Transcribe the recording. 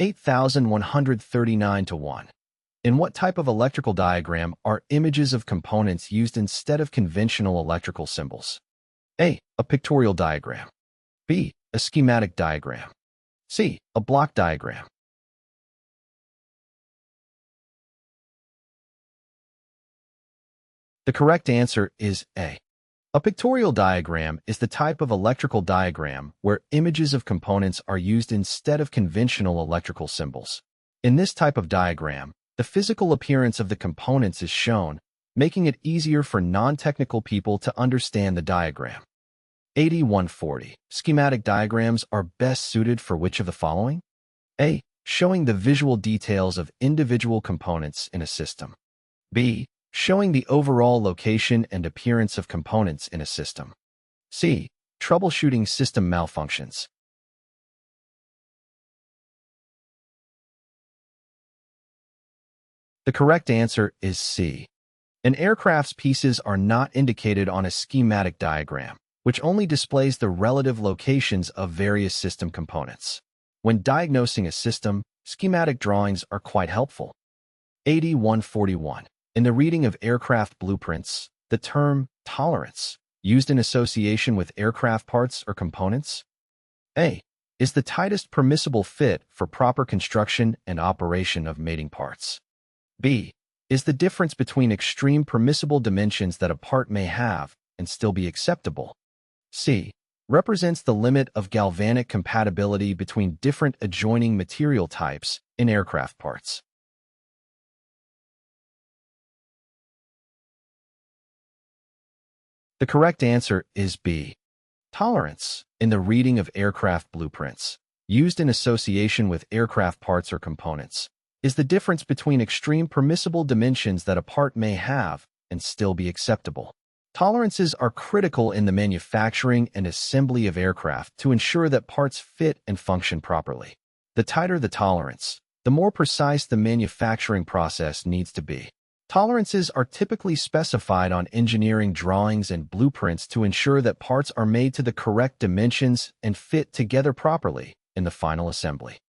Q8139-1. In what type of electrical diagram are images of components used instead of conventional electrical symbols? A. A pictorial diagram. B. A schematic diagram. C. A block diagram. The correct answer is A. A pictorial diagram is the type of electrical diagram where images of components are used instead of conventional electrical symbols. In this type of diagram, the physical appearance of the components is shown, making it easier for non-technical people to understand the diagram. 8140. Schematic diagrams are best suited for which of the following? A. Showing the visual details of individual components in a system. B. Showing the overall location and appearance of components in a system. C. Troubleshooting system malfunctions. The correct answer is C. An aircraft's pieces are not indicated on a schematic diagram, which only displays the relative locations of various system components. When diagnosing a system, schematic drawings are quite helpful. 8141. In the reading of aircraft blueprints, the term tolerance, used in association with aircraft parts or components? A. Is the tightest permissible fit for proper construction and operation of mating parts. B. Is the difference between extreme permissible dimensions that a part may have and still be acceptable. C. Represents the limit of galvanic compatibility between different adjoining material types in aircraft parts. The correct answer is B. Tolerance, in the reading of aircraft blueprints, used in association with aircraft parts or components, is the difference between extreme permissible dimensions that a part may have and still be acceptable. Tolerances are critical in the manufacturing and assembly of aircraft to ensure that parts fit and function properly. The tighter the tolerance, the more precise the manufacturing process needs to be. Tolerances are typically specified on engineering drawings and blueprints to ensure that parts are made to the correct dimensions and fit together properly in the final assembly.